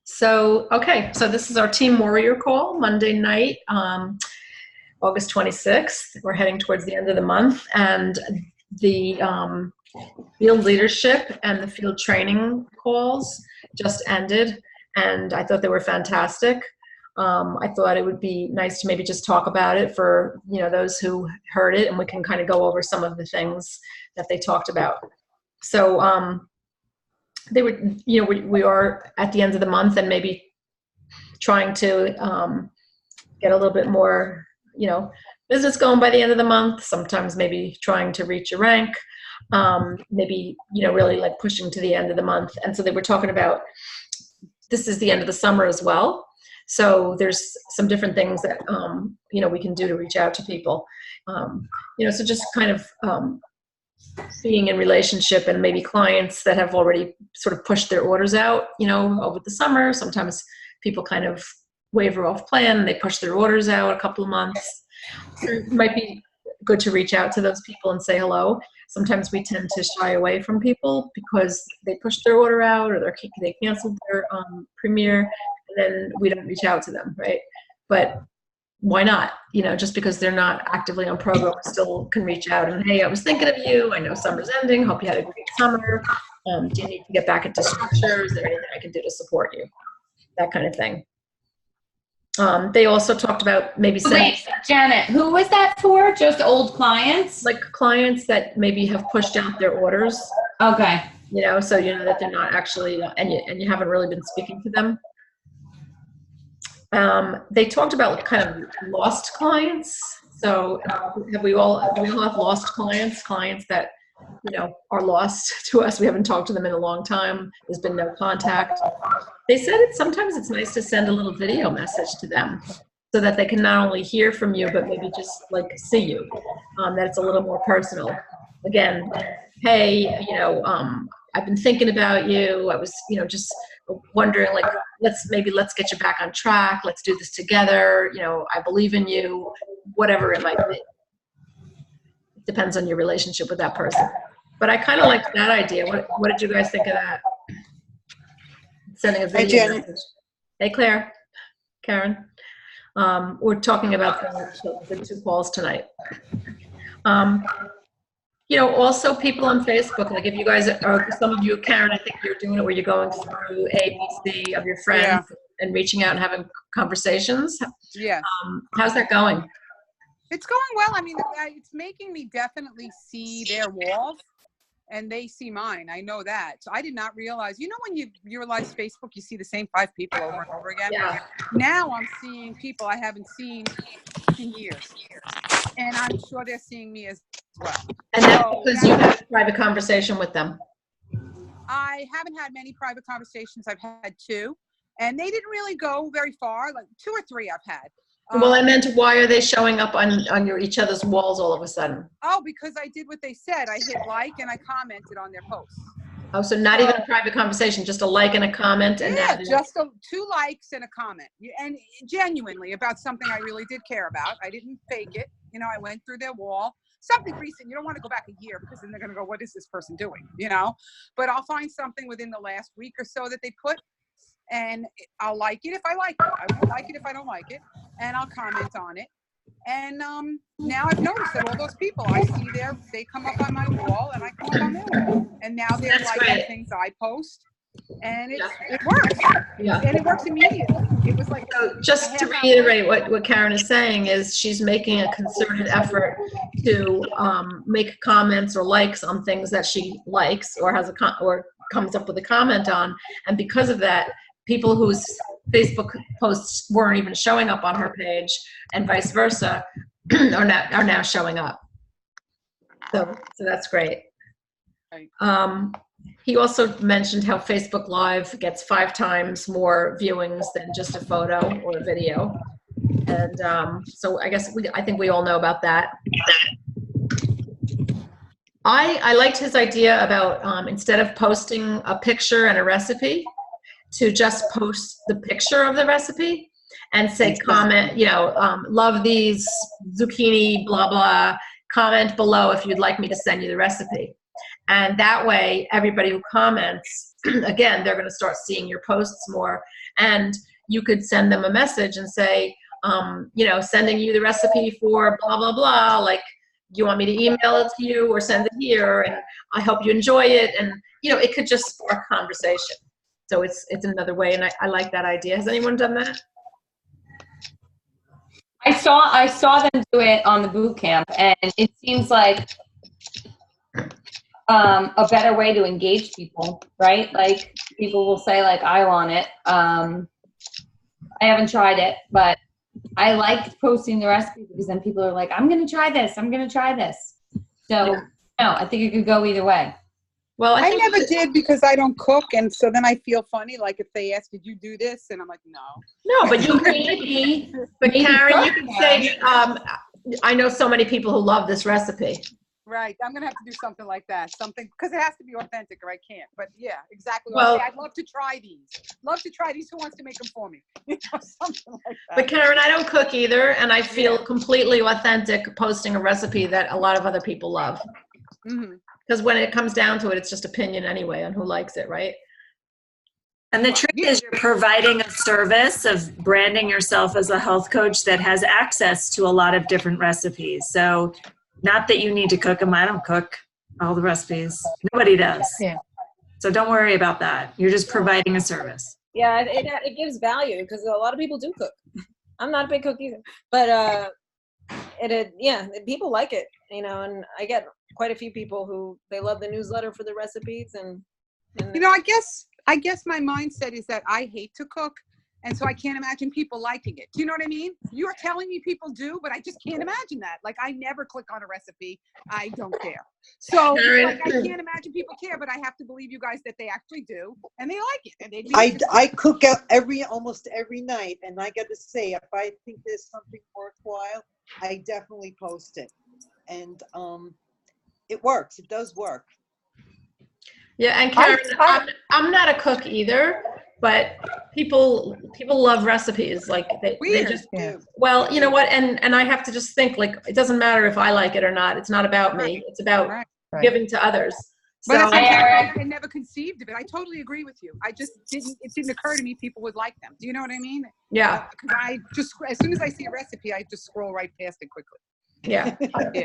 Okay, so this is our Team Warrior call, Monday night, August 26th. We're heading towards the end of the month, and the field leadership and the field training calls just ended, and I thought they were fantastic. I thought it would be nice to maybe just talk about it for, those who heard it, and we can kind of go over some of the things that they talked about. So, they would, we are at the end of the month and maybe trying to get a little bit more, business going by the end of the month. Sometimes maybe trying to reach a rank, maybe, really like pushing to the end of the month. And so they were talking about, this is the end of the summer as well. So there's some different things that, we can do to reach out to people. So just kind of, being in relationship and maybe clients that have already sort of pushed their orders out, over the summer. Sometimes people kind of waver off plan, they push their orders out a couple of months. So it might be good to reach out to those people and say hello. Sometimes we tend to shy away from people because they pushed their order out or they canceled their premiere, and then we don't reach out to them, right? But why not? Just because they're not actively on program, still can reach out and, hey, I was thinking of you. I know summer's ending. Hope you had a great summer. Do you need to get back into structure? Is there anything I can do to support you? That kind of thing. They also talked about maybe Wait, Janet, who was that for? Just old clients? Like clients that maybe have pushed out their orders. Okay. So that they're not actually, and you haven't really been speaking to them. They talked about kind of lost clients. So we all have lost clients that, are lost to us. We haven't talked to them in a long time. There's been no contact. They said sometimes it's nice to send a little video message to them so that they can not only hear from you, but maybe just like see you, that it's a little more personal. Again, hey, I've been thinking about you. I was, just wondering, like, let's get you back on track. Let's do this together. I believe in you, whatever it might be. It depends on your relationship with that person. But I kind of liked that idea. What did you guys think of that? Sending a video message. Hey, Karen. We're talking about the two calls tonight. Also people on Facebook, like if you guys are, some of you, Karen, I think you're doing it where you're going through ABC of your friends and reaching out and having conversations. Yeah. How's that going? It's going well. I mean, it's making me definitely see their walls and they see mine. I know that. So I did not realize, when you realize Facebook, you see the same 5 people over and over again. Yeah. Now I'm seeing people I haven't seen in years. And I'm sure they're seeing me as well. And that's because you had a private conversation with them. I haven't had many private conversations. I've had 2, and they didn't really go very far. Like 2 or 3 I've had. Well, I meant, why are they showing up on each other's walls all of a sudden? Oh, because I did what they said. I hit like and I commented on their posts. Oh, so not even a private conversation, just a like and a comment? And yeah, just 2 likes and a comment. And genuinely about something I really did care about. I didn't fake it. I went through their wall. Something recent. You don't want to go back a year because then they're going to go, what is this person doing? But I'll find something within the last week or so that they put, and I'll like it if I like it. I won't like it if I don't like it, and I'll comment on it. And now I've noticed that all those people I see there, they come up on my wall and I come up on their wall. And now they're liking things I post. And it works. Yeah. And it works immediately. It was like, so just to reiterate what Karen is saying is she's making a concerted effort to make comments or likes on things that she likes or has or comes up with a comment on. And because of that, people whose Facebook posts weren't even showing up on her page and vice versa are now showing up. So that's great. He also mentioned how Facebook Live gets 5 times more viewings than just a photo or a video. And so I guess I think we all know about that. I liked his idea about instead of posting a picture and a recipe, to just post the picture of the recipe and say, comment, love these zucchini, blah, blah, comment below if you'd like me to send you the recipe. And that way, everybody who comments again, they're going to start seeing your posts more. And you could send them a message and say, sending you the recipe for blah, blah, blah. Like, do you want me to email it to you or send it here? And I hope you enjoy it. And, it could just spark conversation. So it's another way. And I like that idea. Has anyone done that? I saw them do it on the boot camp, and it seems like a better way to engage people, right? Like, people will say, like, I want it. I haven't tried it, but I liked posting the recipe because then people are like, I'm going to try this. I'm going to try this. So, no, I think it could go either way. Well, I never did because I don't cook, and so then I feel funny. Like if they ask, "Did you do this?" and I'm like, "No." No, but you could. Maybe, But maybe Karen, you cook could say, I know so many people who love this recipe. Right. I'm gonna have to do something like that. Something because it has to be authentic, or I can't. But yeah, exactly. Well, I'd love to try these. Love to try these. Who wants to make them for me? Something like that. But Karen, I don't cook either, and I feel completely authentic posting a recipe that a lot of other people love. Because when it comes down to it, it's just opinion anyway on who likes it, right? And the trick is you're providing a service of branding yourself as a health coach that has access to a lot of different recipes. So not that you need to cook them. I don't cook all the recipes. Nobody does. Yeah. So don't worry about that. You're just providing a service. Yeah, it gives value because a lot of people do cook. I'm not a big cook either, but people like it, and I get quite a few people who they love the newsletter for the recipes and I guess my mindset is that I hate to cook, and so I can't imagine people liking it. Do you know what I mean? You're telling me people do, but I just can't imagine that. Like, I never click on a recipe. I don't care. So I can't imagine people care, but I have to believe you guys that they actually do, and they like it. And I cook out almost every night, and I got to say, if I think there's something worthwhile, I definitely post it, and it works. It does work. Yeah, and Karen, I'm not a cook either, but people love recipes. Like they just do. Well, you know what? And I have to just think, like, it doesn't matter if I like it or not. It's not about me. It's about giving to others. But So I never conceived of it. I totally agree with you. It didn't occur to me people would like them. Do you know what I mean? Yeah. Because as soon as I see a recipe, I just scroll right past it quickly. Yeah.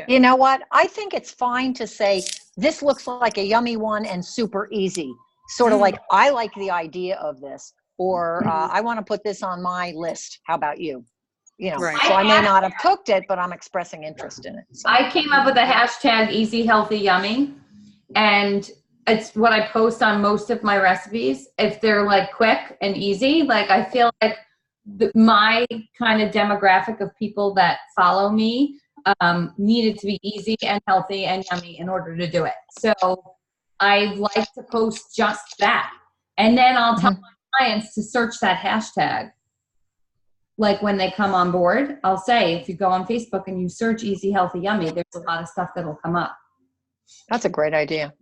You know what? I think it's fine to say, this looks like a yummy one and super easy. Sort of like, I like the idea of this, or I want to put this on my list. How about you? Right. So I may not have cooked it, but I'm expressing interest in it. So. I came up with the hashtag Easy Healthy Yummy, and it's what I post on most of my recipes. If they're like quick and easy, like I feel like my kind of demographic of people that follow me needed to be easy and healthy and yummy in order to do it. So I like to post just that. And then I'll tell my clients to search that hashtag. Like when they come on board, I'll say, if you go on Facebook and you search Easy Healthy Yummy, there's a lot of stuff that'll come up. That's a great idea.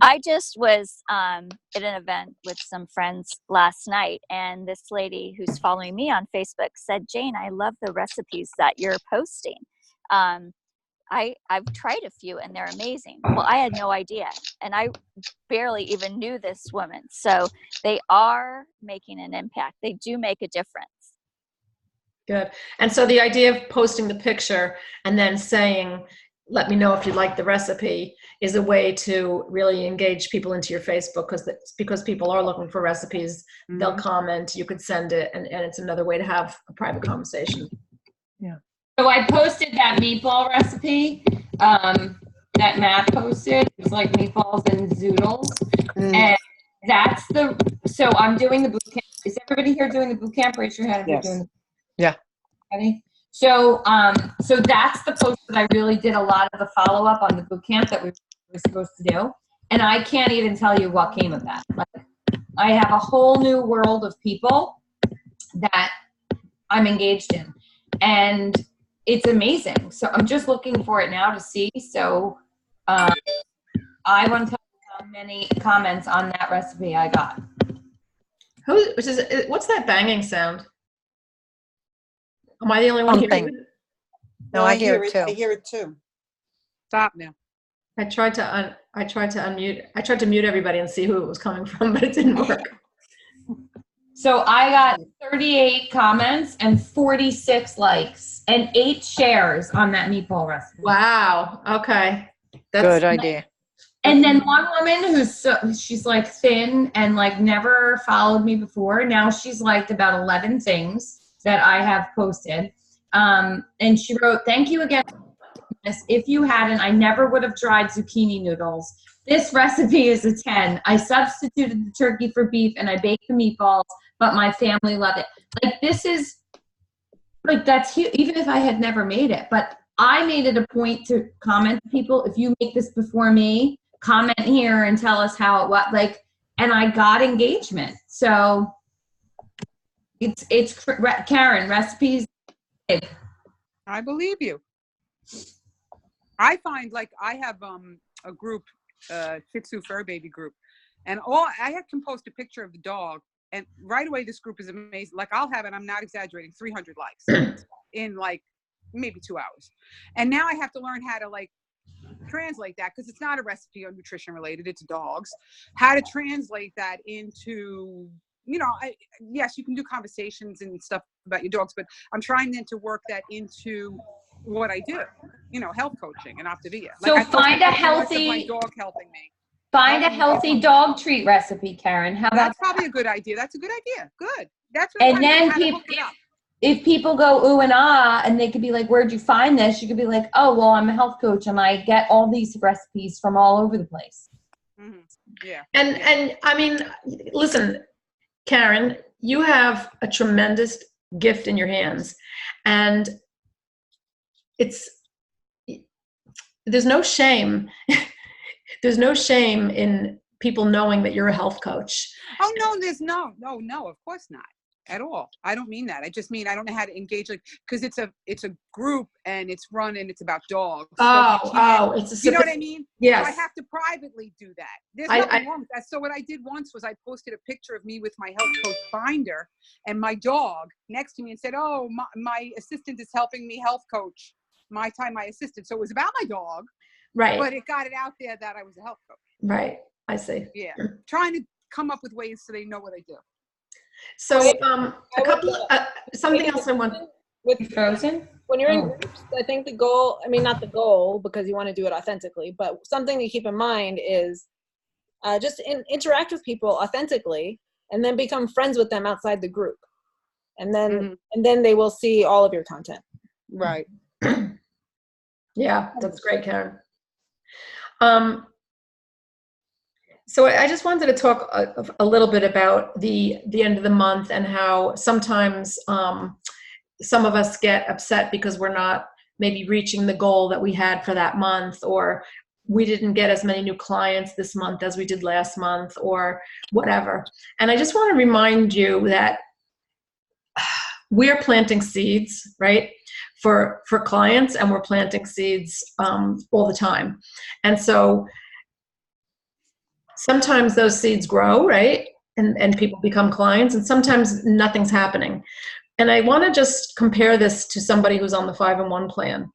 I just was at an event with some friends last night, and this lady who's following me on Facebook said, Jane, I love the recipes that you're posting. I've tried a few and they're amazing. Well, I had no idea, and I barely even knew this woman. So they are making an impact. They do make a difference. Good. And so the idea of posting the picture and then saying, let me know if you like the recipe, is a way to really engage people into your Facebook, because people are looking for recipes. They'll comment, you could send it, and it's another way to have a private conversation. Yeah. So I posted that meatball recipe that Matt posted. It's like meatballs and zoodles. And that's so I'm doing the boot camp. Is everybody here doing the boot camp? Raise your hand if you're doing the Yeah. Ready? So that's the post that I really did a lot of the follow-up on the boot camp that we were supposed to do. And I can't even tell you what came of that. Like, I have a whole new world of people that I'm engaged in. And it's amazing. So I'm just looking for it now to see. So I want to tell you how many comments on that recipe I got. What's that banging sound? Am I the only one hearing it? No, I hear it too. I hear it too. Stop now. I tried to I tried to unmute. I tried to mute everybody and see who it was coming from, but it didn't work. So I got 38 comments and 46 likes and 8 shares on that meatball recipe. Wow. Okay. That's Good idea. And then one woman she's like thin and like never followed me before. Now she's liked about 11 things that I have posted. And she wrote, "Thank you again. If you hadn't, I never would have tried zucchini noodles. This recipe is a 10. I substituted the turkey for beef and I baked the meatballs, but my family loved it." Like, this is, like, that's huge, even if I had never made it. But I made it a point to comment to people, if you make this before me, comment here and tell us how it was. Like, and I got engagement. So it's Karen, recipes. I believe you. I find, like, I have a group, Shih Tzu Fur Baby group, and I can post a picture of the dog, and right away this group is amazing. Like, I'll have, and I'm not exaggerating, 300 likes in like maybe 2 hours. And now I have to learn how to, like, translate that, because it's not a recipe or nutrition related, it's dogs. How to translate that into, you know, yes, you can do conversations and stuff about your dogs, but I'm trying then to work that into what I do, you know, health coaching and Optavia. So like, find a healthy, my dog helping me. Find a healthy dog treat recipe, Karen. How about That's probably a good idea. That's a good idea. Good. That's what and then if people go ooh and ah, and they could be like, "Where'd you find this?" You could be like, "Oh, well, I'm a health coach and I get all these recipes from all over the place." Mm-hmm. Yeah. And I mean, listen, Karen, you have a tremendous gift in your hands, and there's no shame. There's no shame in people knowing that you're a health coach. Oh, no, there's no, of course not at all. I don't mean that. I just mean, I don't know how to engage, like, because it's a group and it's run and it's about dogs. You know what I mean? Yes. So I have to privately do that. There's nothing wrong with that. So what I did once was I posted a picture of me with my health coach binder and my dog next to me and said, "Oh, my assistant is helping me health coach. My assistant." So it was about my dog. Right. But it got it out there that I was a health coach. Right. I see. Yeah. Trying to come up with ways so they know what I do. So something else I want. With Frozen? When you're in groups, I think the goal, I mean, not the goal because you want to do it authentically, but something to keep in mind is just interact with people authentically and then become friends with them outside the group. And then they will see all of your content. Right. Yeah, that's great, Karen. So I just wanted to talk a little bit about the end of the month and how sometimes some of us get upset because we're not maybe reaching the goal that we had for that month, or we didn't get as many new clients this month as we did last month, or whatever. And I just want to remind you that we're planting seeds, right, for clients, and we're planting seeds all the time. And so sometimes those seeds grow, right, and people become clients, and sometimes nothing's happening. And I want to just compare this to somebody who's on the 5-in-1 plan.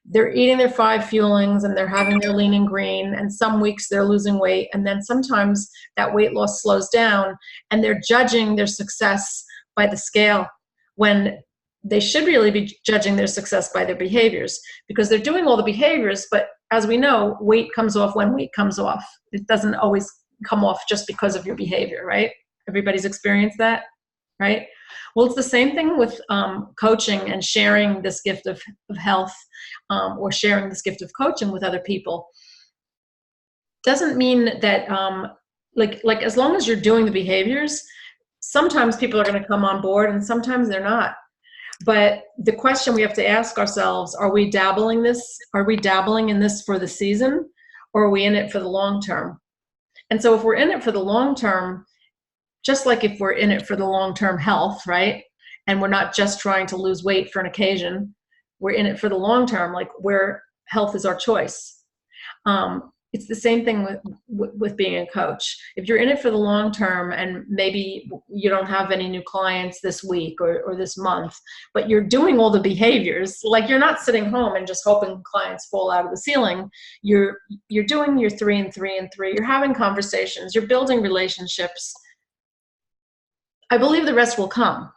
They're eating their 5 fuelings and they're having their lean and green, and some weeks they're losing weight, and then sometimes that weight loss slows down and they're judging their success by the scale when they should really be judging their success by their behaviors, because they're doing all the behaviors, but as we know, weight comes off when weight comes off. It doesn't always come off just because of your behavior, right? Everybody's experienced that, right? Well, it's the same thing with coaching and sharing this gift of health, or sharing this gift of coaching with other people. Doesn't mean that, like as long as you're doing the behaviors, sometimes people are going to come on board and sometimes they're not. But the question we have to ask ourselves, are we dabbling in this for the season, or are we in it for the long term? And so if we're in it for the long term, just like if we're in it for the long-term health, right, and we're not just trying to lose weight for an occasion, we're in it for the long term, like where health is our choice. it's the same thing with being a coach. If you're in it for the long term and maybe you don't have any new clients this week or this month, but you're doing all the behaviors, like you're not sitting home and just hoping clients fall out of the ceiling. You're doing your 3 and 3 and 3. You're having conversations. You're building relationships. I believe the rest will come.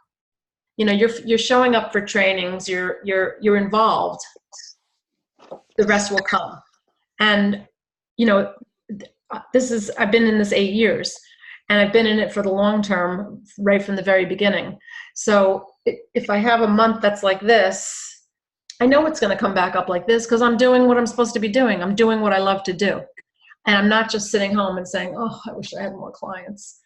You know, you're showing up for trainings. You're involved. The rest will come. And you know, I've been in this 8 years, and I've been in it for the long term, right from the very beginning. So if I have a month that's like this, I know it's going to come back up like this because I'm doing what I'm supposed to be doing. I'm doing what I love to do. And I'm not just sitting home and saying, oh, I wish I had more clients.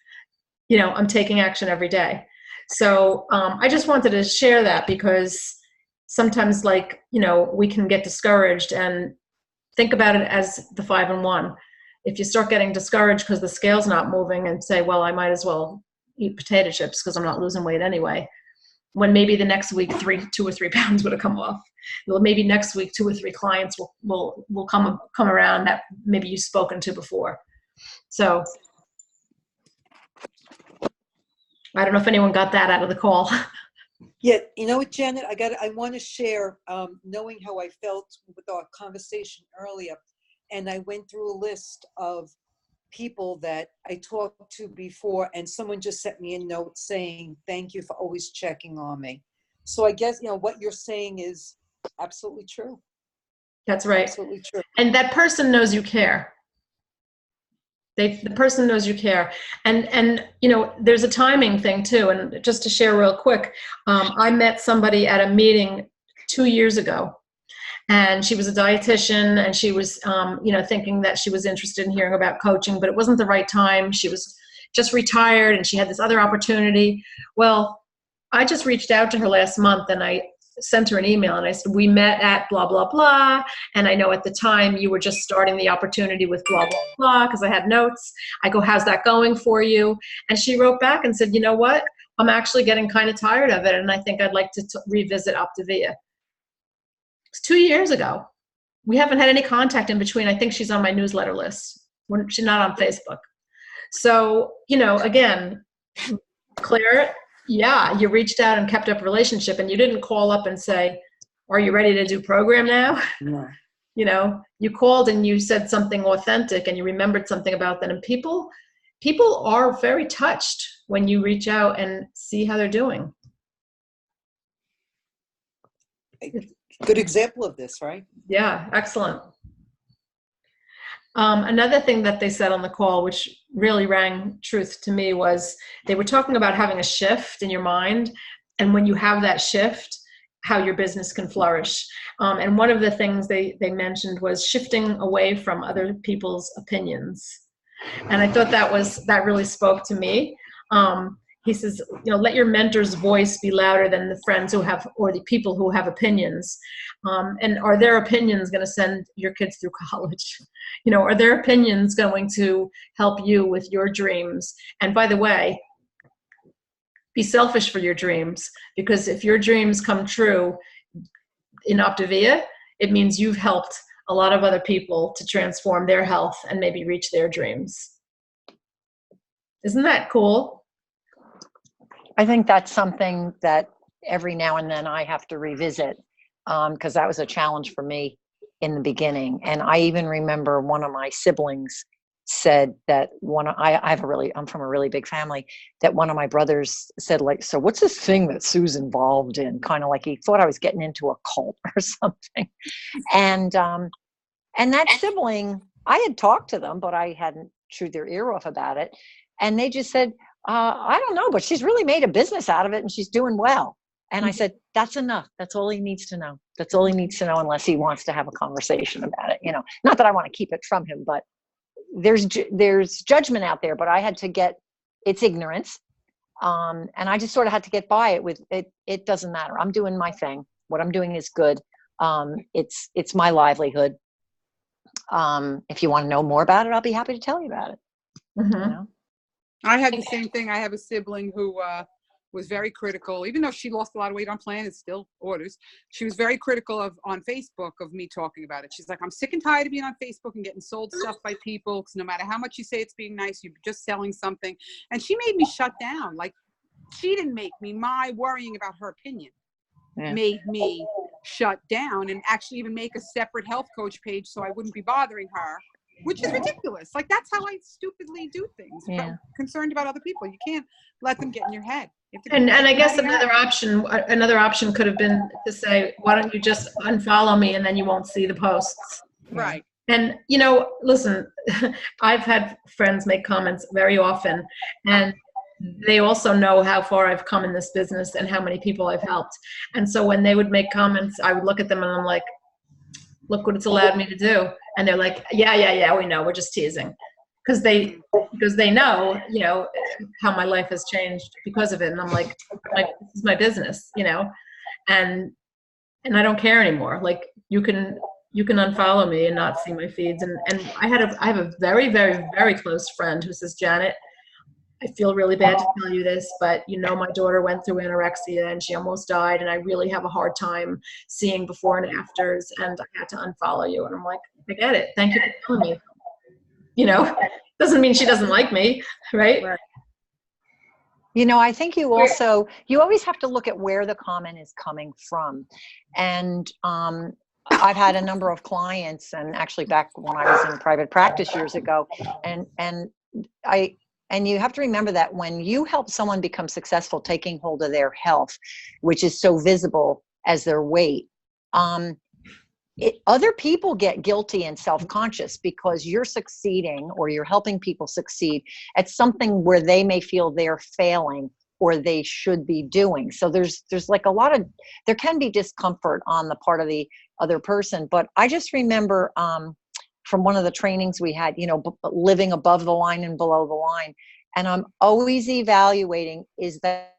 You know, I'm taking action every day. So I just wanted to share that because sometimes, like, you know, we can get discouraged, and think about it as the 5 and 1. If you start getting discouraged because the scale's not moving and say, well, I might as well eat potato chips because I'm not losing weight anyway, when maybe the next week 2 or 3 pounds would have come off. Well, maybe next week 2 or 3 clients will come around that maybe you've spoken to before. So I don't know if anyone got that out of the call. Yeah, you know what, Janet, I want to share, knowing how I felt with our conversation earlier, and I went through a list of people that I talked to before, and someone just sent me a note saying, thank you for always checking on me. So I guess, you know, what you're saying is absolutely true. That's right. Absolutely true. And that person knows you care. The person knows you care. And you know, there's a timing thing too. And just to share real quick, I met somebody at a meeting 2 years ago, and she was a dietitian, and she was, you know, thinking that she was interested in hearing about coaching, but it wasn't the right time. She was just retired, and she had this other opportunity. Well, I just reached out to her last month, and I sent her an email, and I said, we met at blah, blah, blah. And I know at the time you were just starting the opportunity with blah, blah, blah, because I had notes. I go, how's that going for you? And she wrote back and said, you know what? I'm actually getting kind of tired of it, and I think I'd like to revisit Optavia. It's 2 years ago. We haven't had any contact in between. I think she's on my newsletter list. She's not on Facebook. So, you know, again, Claire, yeah, you reached out and kept up a relationship, and you didn't call up and say, are you ready to do program now? No. You know, you called and you said something authentic, and you remembered something about them. And people are very touched when you reach out and see how they're doing. Good example of this, right? Yeah, excellent. Another thing that they said on the call, which really rang truth to me, was they were talking about having a shift in your mind, and when you have that shift, how your business can flourish. And one of the things they mentioned was shifting away from other people's opinions. And I thought that really spoke to me. He says, you know, let your mentor's voice be louder than the friends who have, or the people who have opinions. And are their opinions going to send your kids through college? You know, are their opinions going to help you with your dreams? And by the way, be selfish for your dreams, because if your dreams come true in Optavia, it means you've helped a lot of other people to transform their health and maybe reach their dreams. Isn't that cool? I think that's something that every now and then I have to revisit, because that was a challenge for me in the beginning. And I even remember one of my siblings said that I'm from a really big family, that one of my brothers said, like, so what's this thing that Sue's involved in? Kind of like he thought I was getting into a cult or something. And that sibling, I had talked to them, but I hadn't chewed their ear off about it. And they just said, I don't know, but she's really made a business out of it and she's doing well. And I said, that's enough. That's all he needs to know. That's all he needs to know, unless he wants to have a conversation about it. You know, not that I want to keep it from him, but there's judgment out there, but I had to get, it's ignorance. And I just sort of had to get by it with it. It doesn't matter. I'm doing my thing. What I'm doing is good. It's my livelihood. If you want to know more about it, I'll be happy to tell you about it. Mm-hmm. You know? I had the same thing. I have a sibling who was very critical, even though she lost a lot of weight on plan, it still orders. She was very critical on Facebook of me talking about it. She's like, I'm sick and tired of being on Facebook and getting sold stuff by people, because no matter how much you say it's being nice, you're just selling something. And she made me shut down. Like, she didn't make me. My worrying about her opinion made me shut down, and actually even make a separate health coach page so I wouldn't be bothering her, which is ridiculous. Like, that's how I stupidly do things. Yeah. Concerned about other people. You can't let them get in your head. You have to And get I guess out of your head. another option could have been to say, why don't you just unfollow me and then you won't see the posts. Right. And, listen, I've had friends make comments very often, and they also know how far I've come in this business and how many people I've helped. And so when they would make comments, I would look at them and I'm like, look what it's allowed me to do. And they're like, yeah, we know, we're just teasing. Because they know, how my life has changed because of it. And I'm like, this is my business, and I don't care anymore. Like, you can unfollow me and not see my feeds. And I have a very, very, very close friend who says, Janet, I feel really bad to tell you this, but my daughter went through anorexia and she almost died, and I really have a hard time seeing before and afters, and I had to unfollow you. And I'm like, I get it. Thank you for telling me. Doesn't mean she doesn't like me, right? I think you always have to look at where the comment is coming from. And I've had a number of clients, and actually back when I was in private practice years ago, and you have to remember that when you help someone become successful taking hold of their health, which is so visible as their weight, other people get guilty and self-conscious because you're succeeding, or you're helping people succeed at something where they may feel they're failing or they should be doing. So there's like there can be discomfort on the part of the other person. But I just remember from one of the trainings we had, living above the line and below the line. And I'm always evaluating, is that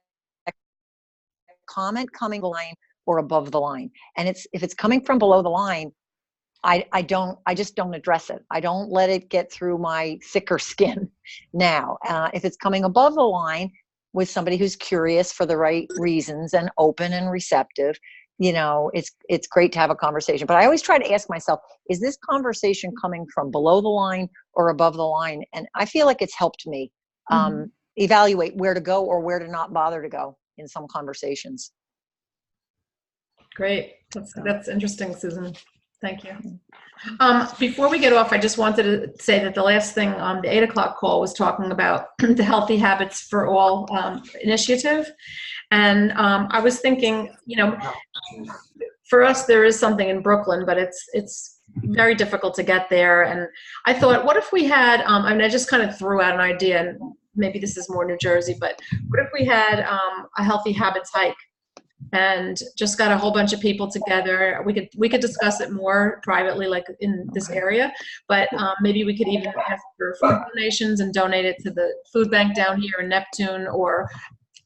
comment coming the line or above the line? And if it's coming from below the line, I just don't address it. I don't let it get through my thicker skin now. If it's coming above the line with somebody who's curious for the right reasons and open and receptive, it's great to have a conversation. But I always try to ask myself, is this conversation coming from below the line or above the line? And I feel like it's helped me evaluate where to go or where to not bother to go in some conversations. Great. That's interesting, Susan. Thank you. Before we get off, I just wanted to say that the last thing, the 8 o'clock call was talking about the Healthy Habits for All initiative. And I was thinking, for us, there is something in Brooklyn, but it's very difficult to get there. And I thought, what if we had, I just kind of threw out an idea, and maybe this is more New Jersey, but what if we had a Healthy Habits hike and just got a whole bunch of people together? We could discuss it more privately, like in this area, but maybe we could even ask for food donations and donate it to the food bank down here in Neptune or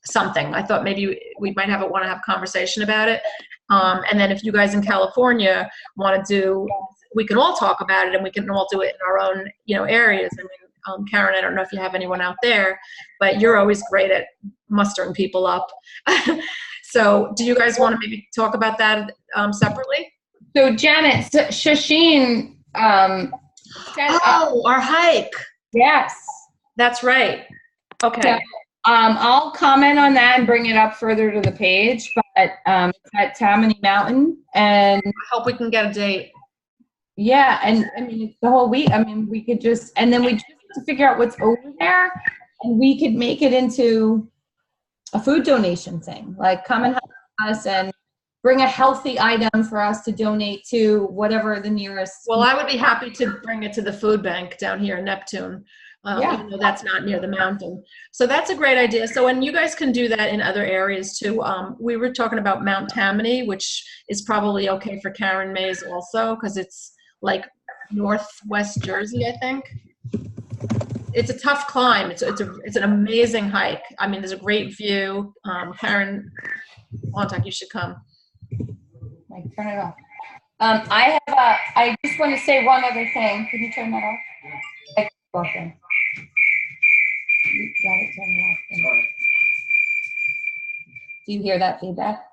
something. I thought maybe we might want to have a conversation about it. And then if you guys in California want to do, we can all talk about it, and we can all do it in our own, areas. I mean, Karen, I don't know if you have anyone out there, but you're always great at mustering people up. So do you guys want to maybe talk about that separately? So Janet, Shasheen said, our hike. Yes. That's right. Okay. So, I'll comment on that and bring it up further to the page, but it's at Tammany Mountain, and I hope we can get a date. Yeah, and I mean, it's the whole week. I mean, we could just, and then we just have to figure out what's over there, and we could make it into a food donation thing. Like, come and help us and bring a healthy item for us to donate to whatever the nearest. Well, I would be happy to bring it to the food bank down here in Neptune. Even though that's not near the mountain. So that's a great idea. So, and you guys can do that in other areas too. We were talking about Mount Tammany, which is probably okay for Karen Mays also, because it's like northwest Jersey, I think. It's a tough climb. It's an amazing hike. I mean, there's a great view. Karen Montauk, you should come. Like, turn it off. I just want to say one other thing. Can you turn that off? Okay. You got it turned off. Do you hear that feedback?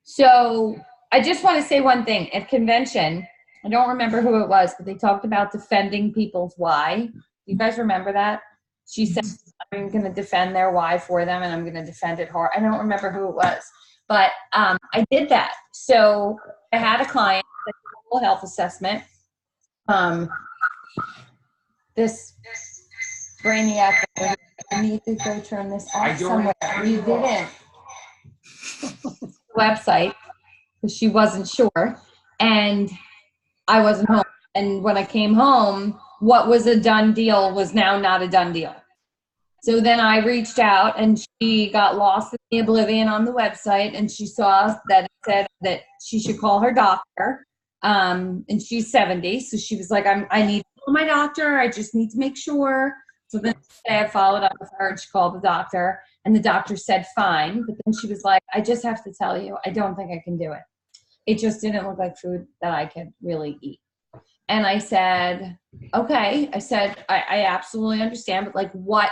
So I just want to say one thing. At convention, I don't remember who it was, but they talked about defending people's why. Do you guys remember that? She said, I'm going to defend their why for them, and I'm going to defend it hard. I don't remember who it was, but I did that. So I had a client that did a whole health assessment. This brainiac, I need to go turn this off somewhere. You didn't. Website, because she wasn't sure, and I wasn't home. And when I came home, what was a done deal was now not a done deal. So then I reached out, and she got lost in the oblivion on the website, and she saw that it said that she should call her doctor. And she's 70, so she was like, I need to call my doctor. I just need to make sure. So then I followed up with her, and she called the doctor, and the doctor said fine. But then she was like, I just have to tell you, I don't think I can do it. It just didn't look like food that I could really eat. And I said, okay. I said, I absolutely understand, but like what,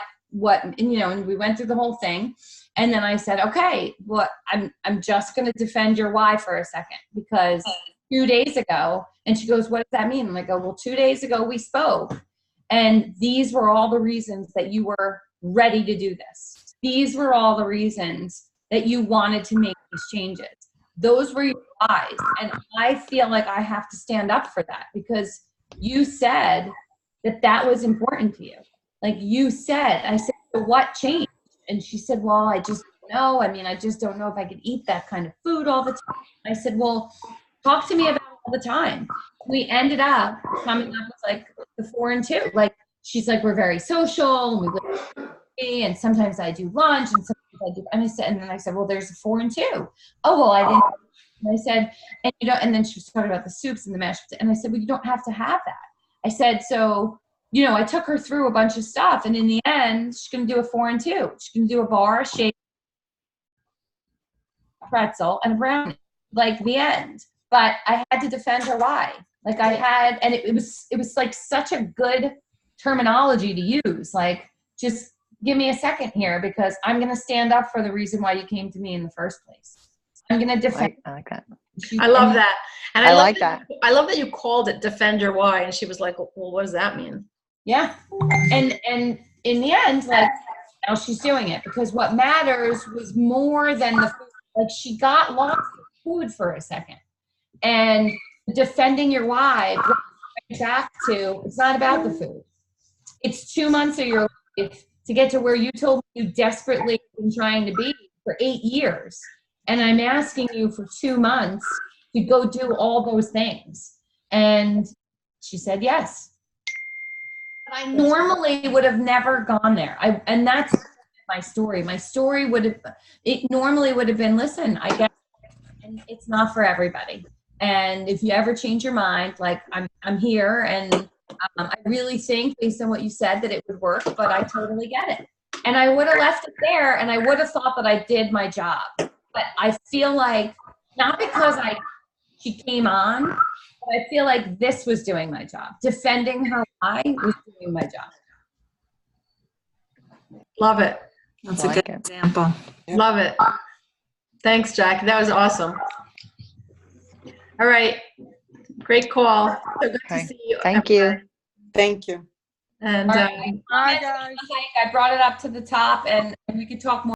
and, you know, and we went through the whole thing. And then I said, okay, well, I'm just going to defend your why for a second, because 2 days ago, and she goes, what does that mean? And I go, well, 2 days ago we spoke, and these were all the reasons that you were ready to do this. These were all the reasons that you wanted to make these changes. Those were your whys. And I feel like I have to stand up for that, because you said that that was important to you. Like you said, I said, so what changed? And she said, well, I just don't know. I mean, I just don't know if I could eat that kind of food all the time. I said, well, talk to me about it all the time. We ended up coming up with like the 4 and 2. Like, she's like, we're very social, and we live and sometimes I do lunch, and sometimes I do, and then I said, well, there's a 4 and 2. Oh, well, I didn't. And I said, and you know, and then she was talking about the soups and the mashed potatoes, and I said, well, you don't have to have that. I said, so, you know, I took her through a bunch of stuff, and in the end, she's going to do a 4 and 2. She's going to do a bar, a shake, a pretzel, and a brownie, like the end. But I had to defend her why. Like I had, and it was like such a good terminology to use. Like, just give me a second here, because I'm going to stand up for the reason why you came to me in the first place. I'm going to defend. I like that. I love that. And I love like that. I love that you called it defend your why. And she was like, well, what does that mean? Yeah. And in the end, like, now she's doing it, because what matters was more than the food. Like, she got lost in food for a second. And defending your why, back to, it's not about the food. It's 2 months of your life to get to where you told me you desperately been trying to be for 8 years. And I'm asking you for 2 months to go do all those things. And she said yes. But I normally would have never gone there. And that's my story. My story normally would have been, listen, I guess, and it's not for everybody. And if you ever change your mind, like I'm here, and I really think, based on what you said, that it would work, but I totally get it. And I would have left it there, and I would have thought that I did my job. But I feel like, not because she came on, but I feel like this was doing my job. Defending her why was doing my job. Love it. That's I a like good it. example. Love it. Thanks, Jack. That was awesome. All right. Great call. So good Okay. to see you. Thank you. everybody. Thank you. And All right. Bye, guys. I brought it up to the top, and we could talk more.